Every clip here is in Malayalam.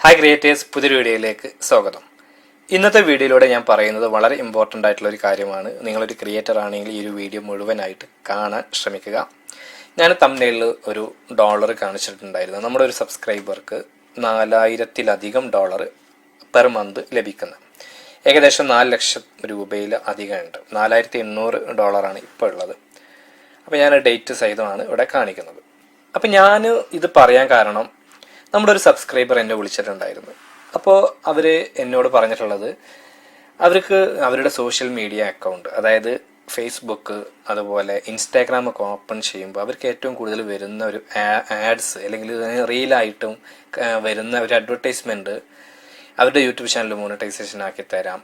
ഹായ് ക്രിയേറ്റേഴ്സ്, പുതിയൊരു വീഡിയോയിലേക്ക് സ്വാഗതം. ഇന്നത്തെ വീഡിയോയിലൂടെ ഞാൻ പറയുന്നത് വളരെ ഇമ്പോർട്ടൻ്റ് ആയിട്ടുള്ള ഒരു കാര്യമാണ്. നിങ്ങളൊരു ക്രിയേറ്റർ ആണെങ്കിൽ ഈ ഒരു വീഡിയോ മുഴുവനായിട്ട് കാണാൻ ശ്രമിക്കുക. ഞാൻ തംബ്നെയിലിൽ ഒരു ഡോളർ കാണിച്ചിട്ടുണ്ടായിരുന്നു. നമ്മുടെ ഒരു സബ്സ്ക്രൈബർക്ക് $4000 പെർ മന്ത് ലഭിക്കുന്നത്, ഏകദേശം 4 ലക്ഷം രൂപയിൽ അധികമുണ്ട്. $4800 ഇപ്പോൾ ഉള്ളത്. അപ്പോൾ ഞാൻ ഡേറ്റ് സഹിതമാണ് ഇവിടെ കാണിക്കുന്നത്. അപ്പം ഞാൻ ഇത് പറയാൻ കാരണം, നമ്മുടെ ഒരു സബ്സ്ക്രൈബർ എന്നെ വിളിച്ചിട്ടുണ്ടായിരുന്നു. അപ്പോൾ അവർ എന്നോട് പറഞ്ഞിട്ടുള്ളത്, അവർക്ക് അവരുടെ സോഷ്യൽ മീഡിയ അക്കൗണ്ട്, അതായത് ഫേസ്ബുക്ക് അതുപോലെ ഇൻസ്റ്റാഗ്രാം ഒക്കെ ഓപ്പൺ ചെയ്യുമ്പോൾ അവർക്ക് ഏറ്റവും കൂടുതൽ വരുന്ന ഒരു ആഡ്സ് അല്ലെങ്കിൽ റീലായിട്ടും വരുന്ന ഒരു അഡ്വർടൈസ്മെൻറ്റ് അവരുടെ യൂട്യൂബ് ചാനൽ മോണിറ്റൈസേഷൻ ആക്കി തരാം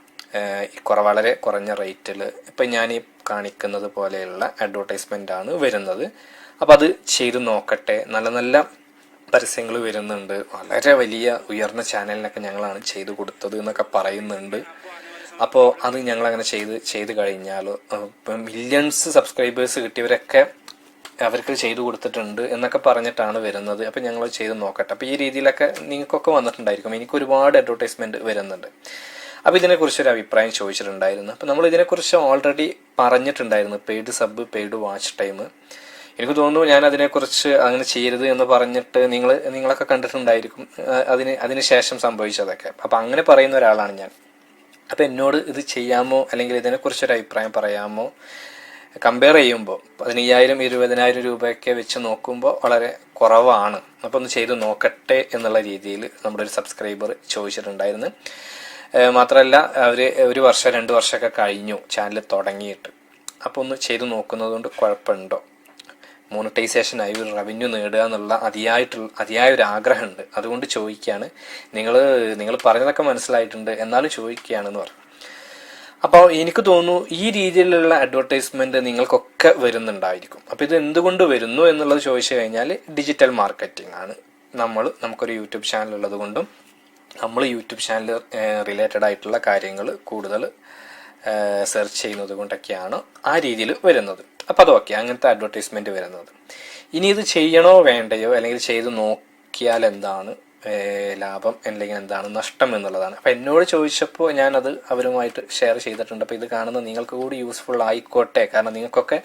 വളരെ കുറഞ്ഞ റേറ്റിൽ, ഇപ്പം ഞാൻ ഈ കാണിക്കുന്നത് പോലെയുള്ള അഡ്വർടൈസ്മെൻ്റാണ് വരുന്നത്. അപ്പോൾ അത് ചെയ്ത് നോക്കട്ടെ, നല്ല നല്ല പരസ്യങ്ങൾ വരുന്നുണ്ട്, വളരെ വലിയ ഉയർന്ന ചാനലിനൊക്കെ ഞങ്ങളാണ് ചെയ്തു കൊടുത്തത് എന്നൊക്കെ പറയുന്നുണ്ട്. അപ്പോൾ അത് ഞങ്ങളങ്ങനെ ചെയ്ത് കഴിഞ്ഞാൽ മില്യൺസ് സബ്സ്ക്രൈബേഴ്സ് കിട്ടിയവരൊക്കെ അവർക്ക് ചെയ്തു കൊടുത്തിട്ടുണ്ട് എന്നൊക്കെ പറഞ്ഞിട്ടാണ് വരുന്നത്. അപ്പോൾ ഞങ്ങൾ ചെയ്ത് നോക്കട്ടെ. അപ്പോൾ ഈ രീതിയിലൊക്കെ നിങ്ങൾക്കൊക്കെ വന്നിട്ടുണ്ടായിരിക്കും. എനിക്ക് ഒരുപാട് അഡ്വർടൈസ്മെൻറ്റ് വരുന്നുണ്ട്. അപ്പോൾ ഇതിനെക്കുറിച്ചൊരു അഭിപ്രായം ചോദിച്ചിട്ടുണ്ടായിരുന്നു. അപ്പോൾ നമ്മൾ ഇതിനെക്കുറിച്ച് ഓൾറെഡി പറഞ്ഞിട്ടുണ്ടായിരുന്നു, paid sub, paid watch time. എനിക്ക് തോന്നുന്നു ഞാൻ അതിനെക്കുറിച്ച് അങ്ങനെ ചെയ്യരുത് എന്ന് പറഞ്ഞിട്ട് നിങ്ങളൊക്കെ കണ്ടിട്ടുണ്ടായിരിക്കും അതിന് ശേഷം സംഭവിച്ചതൊക്കെ. അപ്പം അങ്ങനെ പറയുന്ന ഒരാളാണ് ഞാൻ. അപ്പം എന്നോട് ഇത് ചെയ്യാമോ അല്ലെങ്കിൽ ഇതിനെക്കുറിച്ചൊരു അഭിപ്രായം പറയാമോ? കമ്പയർ ചെയ്യുമ്പോൾ 15,000 20,000 രൂപയൊക്കെ വെച്ച് നോക്കുമ്പോൾ വളരെ കുറവാണ്. അപ്പോൾ ഒന്ന് ചെയ്ത് നോക്കട്ടെ എന്നുള്ള രീതിയിൽ നമ്മുടെ ഒരു സബ്സ്ക്രൈബർ ചോദിച്ചിട്ടുണ്ടായിരുന്നു. മാത്രമല്ല അവർ 1 വർഷം 2 വർഷമൊക്കെ കഴിഞ്ഞു ചാനൽ തുടങ്ങിയിട്ട്. അപ്പോൾ ഒന്ന് ചെയ്ത് നോക്കുന്നത് കൊണ്ട് കുഴപ്പമുണ്ടോ? മോണിറ്റൈസേഷനായി ഒരു റവന്യൂ നേടുക എന്നുള്ള അതിയായ ഒരു ആഗ്രഹമുണ്ട്. അതുകൊണ്ട് ചോദിക്കുകയാണ്. നിങ്ങൾ പറഞ്ഞതൊക്കെ മനസ്സിലായിട്ടുണ്ട്, എന്നാലും ചോദിക്കുകയാണെന്ന് പറഞ്ഞു. അപ്പോൾ എനിക്ക് തോന്നുന്നു ഈ രീതിയിലുള്ള അഡ്വർടൈസ്മെൻറ്റ് നിങ്ങൾക്കൊക്കെ വരുന്നുണ്ടായിരിക്കും. അപ്പോൾ ഇത് എന്തുകൊണ്ട് വരുന്നു എന്നുള്ളത് ചോദിച്ചു കഴിഞ്ഞാൽ ഡിജിറ്റൽ മാർക്കറ്റിംഗ് ആണ്. നമുക്കൊരു യൂട്യൂബ് ചാനൽ ഉള്ളത് കൊണ്ടും നമ്മൾ യൂട്യൂബ് ചാനൽ റിലേറ്റഡ് ആയിട്ടുള്ള കാര്യങ്ങൾ കൂടുതൽ സെർച്ച് ചെയ്യുന്നത് കൊണ്ടൊക്കെയാണ് ആ രീതിയിൽ വരുന്നത്. അപ്പോൾ അതൊക്കെ അങ്ങനത്തെ അഡ്വർടൈസ്മെൻറ്റ് വരുന്നത്. ഇനി ഇത് ചെയ്യണോ വേണ്ടയോ, അല്ലെങ്കിൽ ചെയ്ത് നോക്കിയാൽ എന്താണ് ലാഭം അല്ലെങ്കിൽ എന്താണ് നഷ്ടം എന്നുള്ളതാണ്. അപ്പോൾ എന്നോട് ചോദിച്ചപ്പോൾ ഞാനത് അവരുമായിട്ട് ഷെയർ ചെയ്തിട്ടുണ്ട്. അപ്പോൾ ഇത് കാണുന്ന നിങ്ങൾക്ക് കൂടി യൂസ്ഫുൾ ആയിക്കോട്ടെ, കാരണം നിങ്ങൾക്കൊക്കെ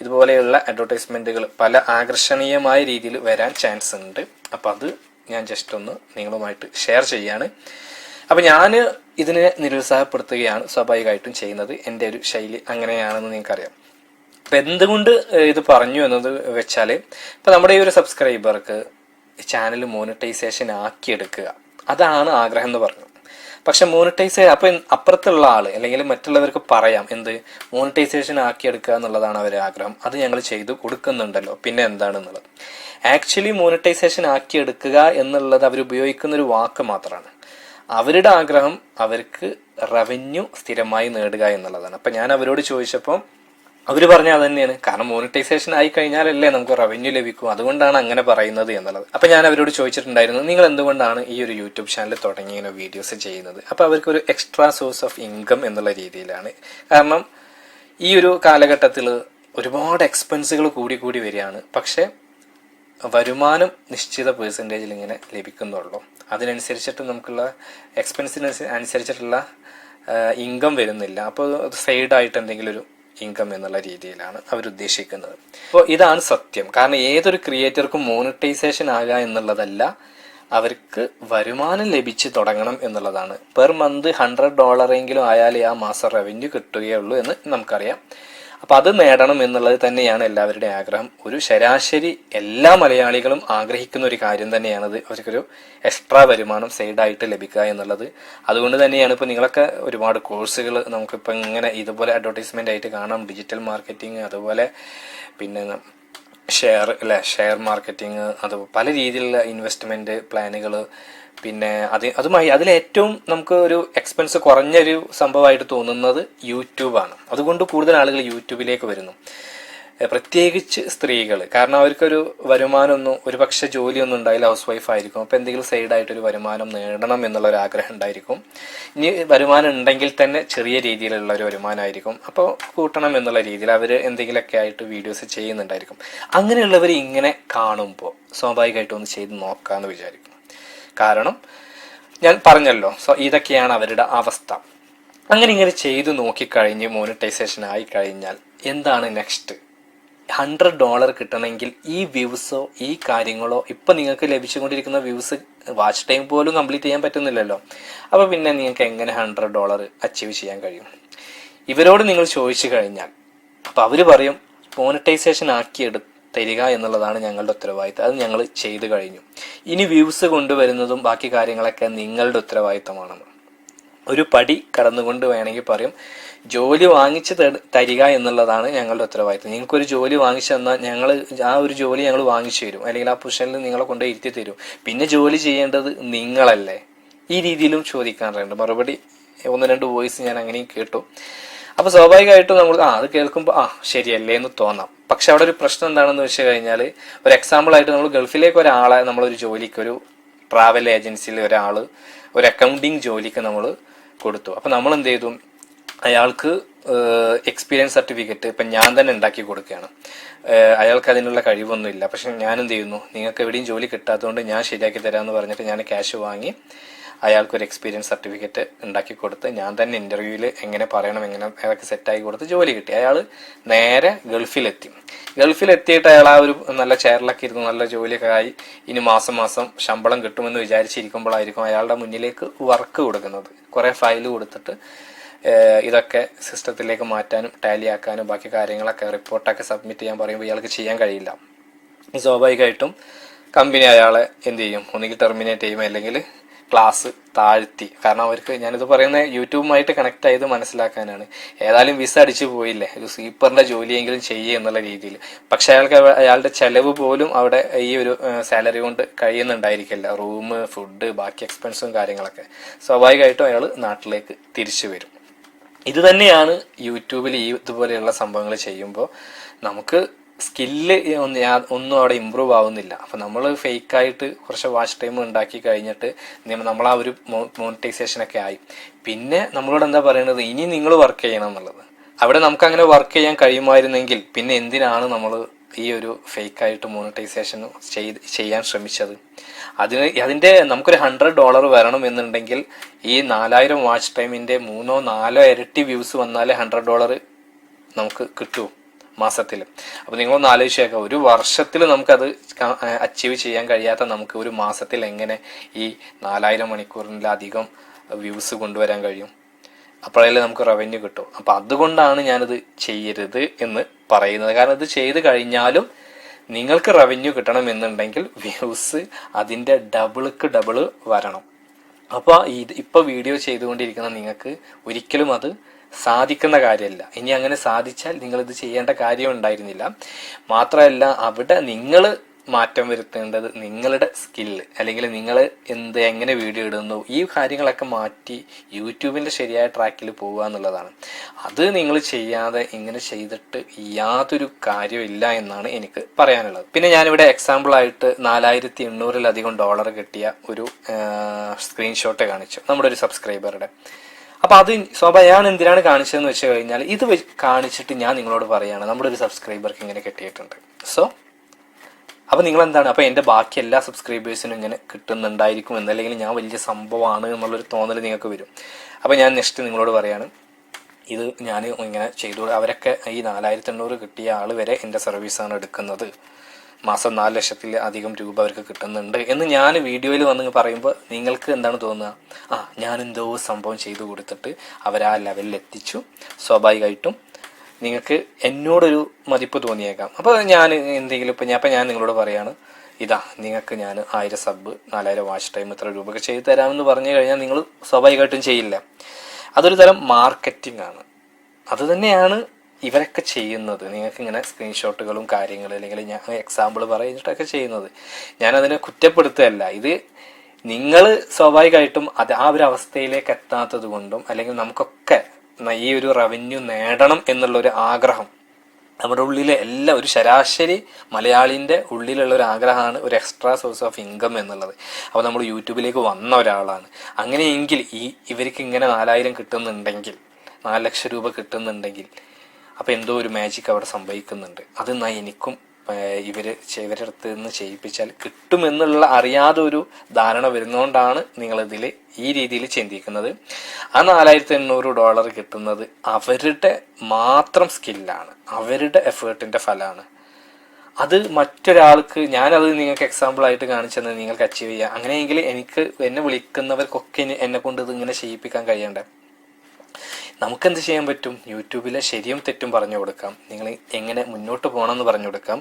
ഇതുപോലെയുള്ള അഡ്വർടൈസ്മെൻറ്റുകൾ പല ആകർഷണീയമായ രീതിയിൽ വരാൻ ചാൻസ് ഉണ്ട്. അപ്പോൾ അത് ഞാൻ ജസ്റ്റ് ഒന്ന് നിങ്ങളുമായിട്ട് ഷെയർ ചെയ്യാണ്. അപ്പം ഞാൻ ഇതിനെ നിരുത്സാഹപ്പെടുത്തുകയാണ് സ്വാഭാവികമായിട്ടും ചെയ്യുന്നത്. എൻ്റെ ഒരു ശൈലി അങ്ങനെയാണെന്ന് നിങ്ങൾക്കറിയാം. അപ്പം എന്തുകൊണ്ട് ഇത് പറഞ്ഞു എന്നത് വെച്ചാൽ, ഇപ്പം നമ്മുടെ ഈ ഒരു സബ്സ്ക്രൈബർക്ക് ചാനൽ മോണിറ്റൈസേഷൻ ആക്കിയെടുക്കുക, അതാണ് ആഗ്രഹം എന്ന് പറഞ്ഞു. പക്ഷെ അപ്പം അപ്പുറത്തുള്ള ആൾ അല്ലെങ്കിൽ മറ്റുള്ളവർക്ക് പറയാം എന്ത് മോണിറ്റൈസേഷൻ ആക്കിയെടുക്കുക എന്നുള്ളതാണ് അവരുടെ ആഗ്രഹം, അത് ഞങ്ങൾ ചെയ്തു കൊടുക്കുന്നുണ്ടല്ലോ, പിന്നെ എന്താണെന്നുള്ളത്. ആക്ച്വലി മോണിറ്റൈസേഷൻ ആക്കിയെടുക്കുക എന്നുള്ളത് അവർ ഉപയോഗിക്കുന്നൊരു വാക്ക് മാത്രമാണ്. അവരുടെ ആഗ്രഹം അവർക്ക് റവന്യൂ സ്ഥിരമായി നേടുക എന്നുള്ളതാണ്. അപ്പം ഞാൻ അവരോട് ചോദിച്ചപ്പോൾ അവർ പറഞ്ഞ അത് തന്നെയാണ്. കാരണം മോണിറ്റൈസേഷൻ ആയി കഴിഞ്ഞാലല്ലേ നമുക്ക് റവന്യൂ ലഭിക്കും, അതുകൊണ്ടാണ് അങ്ങനെ പറയുന്നത് എന്നുള്ളത്. അപ്പം ഞാൻ അവരോട് ചോദിച്ചിട്ടുണ്ടായിരുന്നു, നിങ്ങൾ എന്തുകൊണ്ടാണ് ഈ ഒരു യൂട്യൂബ് ചാനൽ തുടങ്ങി ഇങ്ങനെ വീഡിയോസ് ചെയ്യുന്നത്? അപ്പോൾ അവർക്കൊരു എക്സ്ട്രാ സോഴ്സ് ഓഫ് ഇൻകം എന്നുള്ള രീതിയിലാണ്. കാരണം ഈ ഒരു കാലഘട്ടത്തിൽ ഒരുപാട് എക്സ്പെൻസുകൾ കൂടി വരികയാണ്. പക്ഷേ വരുമാനം നിശ്ചിത പേഴ്സൻറ്റേജിൽ ഇങ്ങനെ ലഭിക്കുന്നുള്ളൂ. അതിനനുസരിച്ചിട്ട് നമുക്കുള്ള എക്സ്പെൻസിന് അനുസരിച്ചിട്ടുള്ള ഇൻകം വരുന്നില്ല. അപ്പോൾ അത് സൈഡായിട്ട് എന്തെങ്കിലും ഒരു ഇൻകം എന്നുള്ള രീതിയിലാണ് അവരുദ്ദേശിക്കുന്നത്. അപ്പോൾ ഇതാണ് സത്യം. കാരണം ഏതൊരു ക്രിയേറ്റർക്കും മോണിറ്റൈസേഷൻ ആകുക എന്നുള്ളതല്ല, അവർക്ക് വരുമാനം ലഭിച്ച് തുടങ്ങണം എന്നുള്ളതാണ്. പെർ മന്ത് $100 ആയാലേ ആ മാസം റവന്യൂ കിട്ടുകയുള്ളൂ എന്ന് നമുക്കറിയാം. അപ്പം അത് നേടണം എന്നുള്ളത് തന്നെയാണ് എല്ലാവരുടെയും ആഗ്രഹം. ഒരു ശരാശരി എല്ലാ മലയാളികളും ആഗ്രഹിക്കുന്ന ഒരു കാര്യം തന്നെയാണത്, അവർക്കൊരു എക്സ്ട്രാ വരുമാനം സൈഡായിട്ട് ലഭിക്കുക എന്നുള്ളത്. അതുകൊണ്ട് തന്നെയാണ് ഇപ്പോൾ നിങ്ങളൊക്കെ ഒരുപാട് കോഴ്സുകൾ നമുക്കിപ്പോൾ ഇങ്ങനെ ഇതുപോലെ അഡ്വർടൈസ്മെൻ്റ് ആയിട്ട് കാണാം. ഡിജിറ്റൽ മാർക്കറ്റിംഗ്, അതുപോലെ പിന്നെ ഷെയർ മാർക്കറ്റിംഗ്, അത് പല രീതിയിലുള്ള ഇൻവെസ്റ്റ്മെൻറ്റ് പ്ലാനുകൾ. പിന്നെ അതിലേറ്റവും നമുക്ക് ഒരു എക്സ്പെൻസ് കുറഞ്ഞൊരു സംഭവമായിട്ട് തോന്നുന്നത് യൂട്യൂബാണ്. അതുകൊണ്ട് കൂടുതൽ ആളുകൾ യൂട്യൂബിലേക്ക് വരുന്നു, പ്രത്യേകിച്ച് സ്ത്രീകൾ. കാരണം അവർക്കൊരു വരുമാനമൊന്നും, ഒരു പക്ഷേ ജോലിയൊന്നും ഉണ്ടായില്ല, ഹൗസ് വൈഫ് ആയിരിക്കും. അപ്പോൾ എന്തെങ്കിലും സൈഡായിട്ടൊരു വരുമാനം നേടണം എന്നുള്ളൊരു ആഗ്രഹം ഉണ്ടായിരിക്കും. ഇനി വരുമാനം ഉണ്ടെങ്കിൽ തന്നെ ചെറിയ രീതിയിലുള്ള ഒരു വരുമാനമായിരിക്കും. അപ്പോൾ കൂട്ടണം എന്നുള്ള രീതിയിൽ അവർ എന്തെങ്കിലുമൊക്കെ ആയിട്ട് വീഡിയോസ് ചെയ്യുന്നുണ്ടായിരിക്കും. അങ്ങനെയുള്ളവർ ഇങ്ങനെ കാണുമ്പോൾ സ്വാഭാവികമായിട്ടും ഒന്ന് ചെയ്ത് നോക്കാമെന്ന് വിചാരിക്കും. കാരണം ഞാൻ പറഞ്ഞല്ലോ. സോ ഇതൊക്കെയാണ് അവരുടെ അവസ്ഥ. അങ്ങനെ ഇങ്ങനെ ചെയ്തു നോക്കിക്കഴിഞ്ഞ് മോണിറ്റൈസേഷൻ ആയി കഴിഞ്ഞാൽ എന്താണ് നെക്സ്റ്റ്? $100 കിട്ടണമെങ്കിൽ ഈ വ്യൂസോ ഈ കാര്യങ്ങളോ ഇപ്പം നിങ്ങൾക്ക് ലഭിച്ചുകൊണ്ടിരിക്കുന്ന വ്യൂസ് വാച്ച് ടൈം പോലും കംപ്ലീറ്റ് ചെയ്യാൻ പറ്റുന്നില്ലല്ലോ. അപ്പോൾ പിന്നെ നിങ്ങൾക്ക് എങ്ങനെ $100 അച്ചീവ് ചെയ്യാൻ കഴിയും? ഇവരോട് നിങ്ങൾ ചോദിച്ചു കഴിഞ്ഞാൽ അപ്പോൾ അവർ പറയും മോണിറ്റൈസേഷൻ തരിക എന്നുള്ളതാണ് ഞങ്ങളുടെ ഉത്തരവാദിത്തം, അത് ഞങ്ങൾ ചെയ്തു കഴിഞ്ഞു, ഇനി വ്യൂസ് കൊണ്ടുവരുന്നതും ബാക്കി കാര്യങ്ങളൊക്കെ നിങ്ങളുടെ ഉത്തരവാദിത്തമാണെന്ന്. ഒരു പടി കടന്നുകൊണ്ട് വേണമെങ്കിൽ പറയും ജോലി വാങ്ങിച്ച് തരിക എന്നുള്ളതാണ് ഞങ്ങളുടെ ഉത്തരവാദിത്തം. നിങ്ങൾക്കൊരു ജോലി വാങ്ങിച്ചു തന്നാൽ ഞങ്ങൾ ആ ഒരു ജോലി ഞങ്ങൾ വാങ്ങിച്ചു തരും, അല്ലെങ്കിൽ ആ പൊസിഷനിൽ നിങ്ങളെ കൊണ്ട് ഇരുത്തി തരും. പിന്നെ ജോലി ചെയ്യേണ്ടത് നിങ്ങളല്ലേ? ഈ രീതിയിലും ചോദിക്കാറുണ്ട്. മറുപടി 1-2 വോയിസ് ഞാൻ അങ്ങനെയും കേട്ടു. അപ്പോൾ സ്വാഭാവികമായിട്ടും നമ്മൾ അത് കേൾക്കുമ്പോൾ ശരിയല്ലേ എന്ന് തോന്നാം. പക്ഷെ അവിടെ ഒരു പ്രശ്നം എന്താണെന്ന് വെച്ച് കഴിഞ്ഞാൽ, ഒരു എക്സാമ്പിൾ ആയിട്ട് നമ്മൾ ഗൾഫിലേക്ക് ഒരാളെ നമ്മളൊരു ജോലിക്ക്, ഒരു ട്രാവൽ ഏജൻസിയിൽ ഒരാൾ ഒരു അക്കൗണ്ടിങ് ജോലിക്ക് നമ്മൾ കൊടുത്തു. അപ്പം നമ്മൾ എന്ത് ചെയ്തു, അയാൾക്ക് എക്സ്പീരിയൻസ് സർട്ടിഫിക്കറ്റ് ഇപ്പം ഞാൻ തന്നെ ഉണ്ടാക്കി കൊടുക്കുകയാണ്. അയാൾക്ക് അതിനുള്ള കഴിവൊന്നുമില്ല. പക്ഷെ ഞാൻ എന്ത് ചെയ്യുന്നു, നിങ്ങൾക്ക് എവിടെയും ജോലി കിട്ടാത്തതുകൊണ്ട് ഞാൻ ശരിയാക്കി തരാമെന്ന് പറഞ്ഞിട്ട് ഞാൻ ക്യാഷ് വാങ്ങി അയാൾക്കൊരു എക്സ്പീരിയൻസ് സർട്ടിഫിക്കറ്റ് ഉണ്ടാക്കി കൊടുത്ത് ഞാൻ തന്നെ ഇൻ്റർവ്യൂവിൽ എങ്ങനെ പറയണം, എങ്ങനെ അയാൾക്ക് സെറ്റാക്കി കൊടുത്ത് ജോലി കിട്ടി. അയാൾ നേരെ ഗൾഫിലെത്തിയിട്ട് അയാൾ ആ ഒരു നല്ല ചെയറിലൊക്കെ ഇരുന്ന് നല്ല ജോലിയൊക്കെ ആയി ഇനി മാസം ശമ്പളം കിട്ടുമെന്ന് വിചാരിച്ചിരിക്കുമ്പോഴായിരിക്കും അയാളുടെ മുന്നിലേക്ക് വർക്ക് കൊടുക്കുന്നത്. കുറേ ഫയൽ കൊടുത്തിട്ട് ഇതൊക്കെ സിസ്റ്റത്തിലേക്ക് മാറ്റാനും ടാലി ആക്കാനും ബാക്കി കാര്യങ്ങളൊക്കെ റിപ്പോർട്ടൊക്കെ സബ്മിറ്റ് ചെയ്യാൻ പറയുമ്പോൾ ഇയാൾക്ക് ചെയ്യാൻ കഴിയില്ല. സ്വാഭാവികമായിട്ടും കമ്പനി അയാളെ എന്ത് ചെയ്യും, ഒന്നുകിൽ ടെർമിനേറ്റ് ചെയ്യും, അല്ലെങ്കിൽ ക്ലാസ് താഴ്ത്തി. കാരണം അവർക്ക്, ഞാനിത് പറയുന്നത് യൂട്യൂബുമായിട്ട് കണക്ട് ആയത് മനസ്സിലാക്കാനാണ്. ഏതായാലും വിസ അടിച്ചു പോയില്ലേ, ഒരു സ്വീപ്പറിന്റെ ജോലിയെങ്കിലും ചെയ്യുക എന്നുള്ള രീതിയിൽ. പക്ഷെ അയാളുടെ ചെലവ് പോലും അവിടെ ഈ ഒരു സാലറി കൊണ്ട് കഴിയുന്നുണ്ടായിരിക്കില്ല. റൂം, ഫുഡ്, ബാക്കി എക്സ്പെൻസും കാര്യങ്ങളൊക്കെ. സ്വാഭാവികമായിട്ടും അയാൾ നാട്ടിലേക്ക് തിരിച്ചു വരും. ഇത് തന്നെയാണ് യൂട്യൂബിൽ ഈ ഇതുപോലെയുള്ള സംഭവങ്ങൾ ചെയ്യുമ്പോൾ നമുക്ക് സ്കില്ല് ഒന്നും അവിടെ ഇമ്പ്രൂവ് ആവുന്നില്ല. അപ്പം നമ്മൾ ഫേക്കായിട്ട് കുറച്ച് വാച്ച് ടൈം ഉണ്ടാക്കി കഴിഞ്ഞിട്ട് നമ്മൾ ആ ഒരു മോണിറ്റൈസേഷനൊക്കെ ആയി. പിന്നെ നമ്മളോട് എന്താ പറയുന്നത്, ഇനി നിങ്ങൾ വർക്ക് ചെയ്യണം എന്നുള്ളത്. അവിടെ നമുക്ക് അങ്ങനെ വർക്ക് ചെയ്യാൻ കഴിയുമായിരുന്നെങ്കിൽ പിന്നെ എന്തിനാണ് നമ്മൾ ഈ ഒരു ഫേക്കായിട്ട് മോണിറ്റൈസേഷൻ ചെയ്യാൻ ശ്രമിച്ചത്? അതിന്റെ നമുക്കൊരു $100 വരണം എന്നുണ്ടെങ്കിൽ ഈ 4000 വാച്ച് ടൈമിന്റെ 3-4 ഇരട്ടി വ്യൂസ് വന്നാലേ $100 നമുക്ക് കിട്ടൂ മാസത്തിൽ. അപ്പൊ നിങ്ങളൊന്ന് ആലോചിച്ചേക്കാം, ഒരു വർഷത്തിൽ നമുക്കത് അച്ചീവ് ചെയ്യാൻ കഴിയാത്ത നമുക്ക് ഒരു മാസത്തിൽ എങ്ങനെ ഈ 4000 മണിക്കൂറിലധികം വ്യൂസ് കൊണ്ടുവരാൻ കഴിയും? അപ്പോഴല്ലേ നമുക്ക് റവന്യൂ കിട്ടും. അപ്പൊ അതുകൊണ്ടാണ് ഞാനിത് ചെയ്യരുത് എന്ന് പറയുന്നത്. കാരണം ഇത് ചെയ്ത് കഴിഞ്ഞാലും നിങ്ങൾക്ക് റവന്യൂ കിട്ടണം എന്നുണ്ടെങ്കിൽ വ്യൂസ് അതിന്റെ ഡബിൾ വരണം. അപ്പോൾ ഇപ്പൊ വീഡിയോ ചെയ്തുകൊണ്ടിരിക്കുന്ന നിങ്ങൾക്ക് ഒരിക്കലും അത് സാധിക്കുന്ന കാര്യമല്ല. ഇനി അങ്ങനെ സാധിച്ചാൽ നിങ്ങൾ ഇത് ചെയ്യേണ്ട കാര്യം ഉണ്ടായിരുന്നില്ല. മാത്രമല്ല, അവിടെ നിങ്ങൾ മാറ്റം വരുത്തേണ്ടത് നിങ്ങളുടെ സ്കില്ല്, അല്ലെങ്കിൽ നിങ്ങൾ എങ്ങനെ വീഡിയോ ഇടുന്നു, ഈ കാര്യങ്ങളൊക്കെ മാറ്റി യൂട്യൂബിന്റെ ശരിയായ ട്രാക്കിൽ പോകുക എന്നുള്ളതാണ്. അത് നിങ്ങൾ ചെയ്യാതെ ഇങ്ങനെ ചെയ്തിട്ട് യാതൊരു കാര്യമില്ല എന്നാണ് എനിക്ക് പറയാനുള്ളത്. പിന്നെ ഞാനിവിടെ എക്സാമ്പിൾ ആയിട്ട് $4800 കിട്ടിയ ഒരു സ്ക്രീൻഷോട്ട് കാണിച്ചു നമ്മുടെ ഒരു സബ്സ്ക്രൈബറുടെ. അപ്പൊ അത് ഞാൻ എന്തിനാണ് കാണിച്ചതെന്ന് വെച്ച് കഴിഞ്ഞാൽ, ഇത് കാണിച്ചിട്ട് ഞാൻ നിങ്ങളോട് പറയാണ് നമ്മുടെ ഒരു സബ്സ്ക്രൈബർക്ക് ഇങ്ങനെ കിട്ടിയിട്ടുണ്ട്. സോ അപ്പൊ നിങ്ങൾ എന്താണ്, അപ്പൊ എന്റെ ബാക്കി എല്ലാ സബ്സ്ക്രൈബേഴ്സിനും ഇങ്ങനെ കിട്ടുന്നുണ്ടായിരിക്കും എന്നല്ലെങ്കിൽ ഞാൻ വലിയ സംഭവമാണ് എന്നുള്ളൊരു തോന്നൽ നിങ്ങൾക്ക് വരും. അപ്പൊ ഞാൻ നെക്സ്റ്റ് നിങ്ങളോട് പറയാണ്, ഇത് ഞാൻ ഇങ്ങനെ ചെയ്തു. അവരൊക്കെ ഈ 4800 കിട്ടിയ ആള് വരെ എന്റെ സർവീസാണ് എടുക്കുന്നത്, മാസം 4 ലക്ഷത്തിലധികം രൂപ അവർക്ക് കിട്ടുന്നുണ്ട് എന്ന് ഞാൻ വീഡിയോയിൽ വന്ന് പറയുമ്പോൾ നിങ്ങൾക്ക് എന്താണ് തോന്നുക? ഞാനെന്തോ സംഭവം ചെയ്തു കൊടുത്തിട്ട് അവരാ ലെവലിൽ എത്തിച്ചു. സ്വാഭാവികമായിട്ടും നിങ്ങൾക്ക് എന്നോടൊരു മതിപ്പ് തോന്നിയേക്കാം. അപ്പോൾ ഞാൻ എന്തെങ്കിലും അപ്പം ഞാൻ നിങ്ങളോട് പറയാണ്, ഇതാ നിങ്ങൾക്ക് ഞാൻ 1000 സബ് 4000 വാച്ച് ടൈം ഇത്ര രൂപയ്ക്ക് ചെയ്തു തരാമെന്ന് പറഞ്ഞു കഴിഞ്ഞാൽ നിങ്ങൾ സ്വാഭാവികമായിട്ടും ചെയ്യില്ല. അതൊരു തരം മാർക്കറ്റിംഗ് ആണ്. അത് തന്നെയാണ് ഇവരൊക്കെ ചെയ്യുന്നത്. നിങ്ങൾക്ക് ഇങ്ങനെ സ്ക്രീൻഷോട്ടുകളും കാര്യങ്ങളും, അല്ലെങ്കിൽ ഞാൻ എക്സാമ്പിൾ പറഞ്ഞിട്ടൊക്കെ ചെയ്യുന്നത്. ഞാനതിനെ കുറ്റപ്പെടുത്തുകയല്ല. ഇത് നിങ്ങൾ സ്വാഭാവികമായിട്ടും ആ ഒരു അവസ്ഥയിലേക്ക് എത്താത്തത് കൊണ്ടും, അല്ലെങ്കിൽ നമുക്കൊക്കെ ഈ ഒരു റവന്യൂ നേടണം എന്നുള്ളൊരു ആഗ്രഹം നമ്മുടെ ഉള്ളിലെ ഒരു ശരാശരി മലയാളിന്റെ ഉള്ളിലുള്ള ഒരു ആഗ്രഹമാണ് ഒരു എക്സ്ട്രാ സോഴ്സ് ഓഫ് ഇൻകം എന്നുള്ളത്. അപ്പോൾ നമ്മൾ യൂട്യൂബിലേക്ക് വന്ന ഒരാളാണ്. അങ്ങനെയെങ്കിൽ ഇവർക്ക് ഇങ്ങനെ 4000 കിട്ടുന്നുണ്ടെങ്കിൽ, 4 ലക്ഷം രൂപ കിട്ടുന്നുണ്ടെങ്കിൽ, അപ്പോൾ എന്തോ ഒരു മാജിക് അവിടെ സംഭവിക്കുന്നുണ്ട്. അത് എനിക്കും ഇവരുടെ അടുത്ത് നിന്ന് ചെയ്യിപ്പിച്ചാൽ കിട്ടുമെന്നുള്ള അറിയാതെ ഒരു ധാരണ വരുന്നതുകൊണ്ടാണ് നിങ്ങളിതിൽ ഈ രീതിയിൽ ചിന്തിക്കുന്നത്. ആ $4800 കിട്ടുന്നത് അവരുടെ മാത്രം സ്കില്ലാണ്, അവരുടെ എഫേർട്ടിൻ്റെ ഫലമാണ്. അത് മറ്റൊരാൾക്ക്, ഞാനത് നിങ്ങൾക്ക് എക്സാമ്പിൾ ആയിട്ട് കാണിച്ചെന്ന് നിങ്ങൾക്ക് അച്ചീവ് ചെയ്യാം. അങ്ങനെയെങ്കിൽ എന്നെ വിളിക്കുന്നവർക്കൊക്കെ എന്നെ കൊണ്ട് ഇത് ഇങ്ങനെ ചെയ്യിപ്പിക്കാൻ കഴിയണ്ടേ? നമുക്കെന്ത് ചെയ്യാൻ പറ്റും? യൂട്യൂബിലെ ശരിയും തെറ്റും പറഞ്ഞു കൊടുക്കാം, നിങ്ങൾ എങ്ങനെ മുന്നോട്ട് പോകണം എന്ന് പറഞ്ഞു കൊടുക്കാം.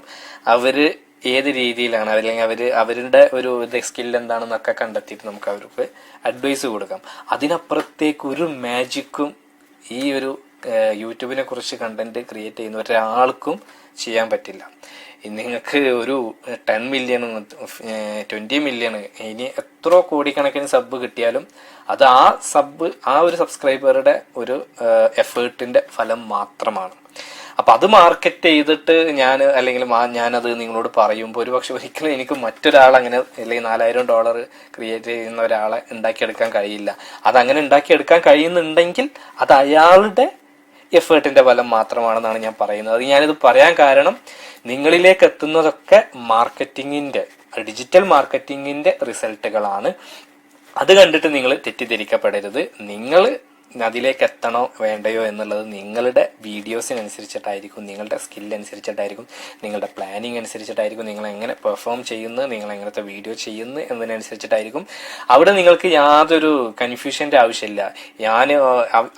അവർ ഏത് രീതിയിലാണ്, അല്ലെങ്കിൽ അവരുടെ ഒരു സ്കിൽ എന്താണെന്നൊക്കെ കണ്ടെത്തിയിട്ട് നമുക്ക് അവർക്ക് അഡ്വൈസ് കൊടുക്കാം. അതിനപ്പുറത്തേക്ക് ഒരു മാജിക്കും ഈ ഒരു യൂട്യൂബിനെ കുറിച്ച് കണ്ടന്റ് ക്രിയേറ്റ് ചെയ്യുന്ന ഒരാൾക്കും ചെയ്യാൻ പറ്റില്ല. നിങ്ങൾക്ക് ഒരു 10 മില്യൺ 20 മില്യൺ ഇനി എത്ര കോടിക്കണക്കിന് സബ് കിട്ടിയാലും അത് ആ ഒരു സബ്സ്ക്രൈബറുടെ ഒരു എഫേർട്ടിന്റെ ഫലം മാത്രമാണ്. അപ്പൊ അത് മാർക്കറ്റ് ചെയ്തിട്ട് ഞാനത് നിങ്ങളോട് പറയുമ്പോൾ ഒരിക്കലും എനിക്ക് മറ്റൊരാൾ അങ്ങനെ അല്ലെങ്കിൽ $4000 ക്രിയേറ്റ് ചെയ്യുന്ന ഒരാളെ ഉണ്ടാക്കിയെടുക്കാൻ കഴിയില്ല. അതങ്ങനെ ഉണ്ടാക്കിയെടുക്കാൻ കഴിയുന്നുണ്ടെങ്കിൽ അത് അയാളുടെ എഫേർട്ടിന്റെ ഫലം മാത്രമാണെന്നാണ് ഞാൻ പറയുന്നത്. ഞാനിത് പറയാൻ കാരണം നിങ്ങളിലേക്ക് എത്തുന്നതൊക്കെ ഡിജിറ്റൽ മാർക്കറ്റിങ്ങിന്റെ റിസൾട്ടുകളാണ്. അത് കണ്ടിട്ട് നിങ്ങൾ തെറ്റിദ്ധരിക്കപ്പെടരുത്. നിങ്ങൾ അതിലേക്ക് എത്തണോ വേണ്ടയോ എന്നുള്ളത് നിങ്ങളുടെ വീഡിയോസിനനുസരിച്ചിട്ടായിരിക്കും, നിങ്ങളുടെ സ്കില്ലനുസരിച്ചിട്ടായിരിക്കും, നിങ്ങളുടെ പ്ലാനിങ് അനുസരിച്ചിട്ടായിരിക്കും, നിങ്ങൾ എങ്ങനെ പെർഫോം ചെയ്യുന്നു, നിങ്ങൾ എങ്ങനത്തെ വീഡിയോ ചെയ്യുന്നു എന്നതിനനുസരിച്ചിട്ടായിരിക്കും. അവിടെ നിങ്ങൾക്ക് യാതൊരു കൺഫ്യൂഷൻ്റെ ആവശ്യമില്ല.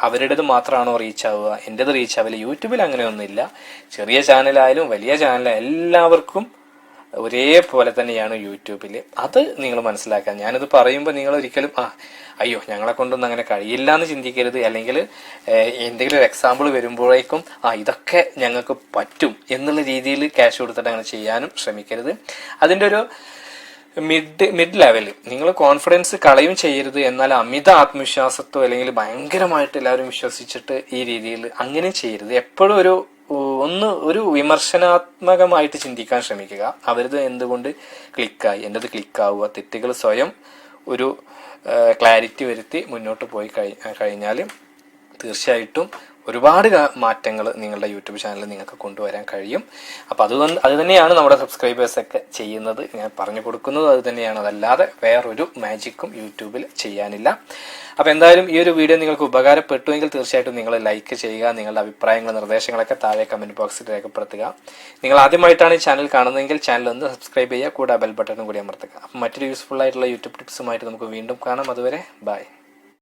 അവരുടേത് മാത്രമാണോ റീച്ച് ആവുക, എൻ്റെത് റീച്ച് ആവില്ല. യൂട്യൂബിൽ അങ്ങനെയൊന്നുമില്ല. ചെറിയ ചാനലായാലും വലിയ ചാനലായാലും എല്ലാവർക്കും ഒരേപോലെ തന്നെയാണ് യൂട്യൂബിൽ. അത് നിങ്ങൾ മനസ്സിലാക്കുക. ഞാനിത് പറയുമ്പോൾ നിങ്ങൾ ഒരിക്കലും അയ്യോ ഞങ്ങളെ കൊണ്ടൊന്നും അങ്ങനെ കഴിയില്ല എന്ന് ചിന്തിക്കരുത്. അല്ലെങ്കിൽ എന്തെങ്കിലും ഒരു എക്സാമ്പിൾ വരുമ്പോഴേക്കും ഇതൊക്കെ ഞങ്ങൾക്ക് പറ്റും എന്നുള്ള രീതിയിൽ ക്യാഷ് കൊടുത്തിട്ട് അങ്ങനെ ചെയ്യാനും ശ്രമിക്കരുത്. അതിൻ്റെ ഒരു മിഡ് ലെവൽ നിങ്ങൾ കോൺഫിഡൻസ് കളയും ചെയ്യരുത്. എന്നാൽ അമിത ആത്മവിശ്വാസത്തോ അല്ലെങ്കിൽ ഭയങ്കരമായിട്ട് എല്ലാവരും വിശ്വസിച്ചിട്ട് ഈ രീതിയിൽ അങ്ങനെ ചെയ്യരുത്. എപ്പോഴും ഒരു വിമർശനാത്മകമായിട്ട് ചിന്തിക്കാൻ ശ്രമിക്കുക. അവരത് എന്തുകൊണ്ട് ക്ലിക്കായി, എൻ്റെത് ക്ലിക്കാവുക, തെറ്റുകൾ സ്വയം ഒരു ക്ലാരിറ്റി വരുത്തി മുന്നോട്ട് പോയി കഴിഞ്ഞാൽ തീർച്ചയായിട്ടും ഒരുപാട് മാറ്റങ്ങൾ നിങ്ങളുടെ യൂട്യൂബ് ചാനലിൽ നിങ്ങൾക്ക് കൊണ്ടുവരാൻ കഴിയും. അപ്പോൾ അത് തന്നെയാണ് നമ്മുടെ സബ്സ്ക്രൈബേഴ്സൊക്കെ ചെയ്യുന്നത്. ഞാൻ പറഞ്ഞു കൊടുക്കുന്നത് അത് തന്നെയാണ്. അതല്ലാതെ വേറൊരു മാജിക്കും യൂട്യൂബിൽ ചെയ്യാനില്ല. അപ്പോൾ എന്തായാലും ഈ ഒരു വീഡിയോ നിങ്ങൾക്ക് ഉപകാരപ്പെട്ടുവെങ്കിൽ തീർച്ചയായിട്ടും നിങ്ങൾ ലൈക്ക് ചെയ്യുക. നിങ്ങളുടെ അഭിപ്രായങ്ങളും നിർദ്ദേശങ്ങളൊക്കെ താഴെ കമൻറ്റ് ബോക്സിൽ രേഖപ്പെടുത്തുക. നിങ്ങൾ ആദ്യമായിട്ടാണ് ഈ ചാനൽ കാണുന്നതെങ്കിൽ ചാനൽ ഒന്ന് സബ്സ്ക്രൈബ് ചെയ്യുക, കൂടെ ബെൽ ബട്ടണും കൂടി അമർത്തുക. അപ്പം മറ്റൊരു യൂസ്ഫുൾ ആയിട്ടുള്ള യൂട്യൂബ് ടിപ്സുമായിട്ട് നമുക്ക് വീണ്ടും കാണാം. അതുവരെ ബൈ.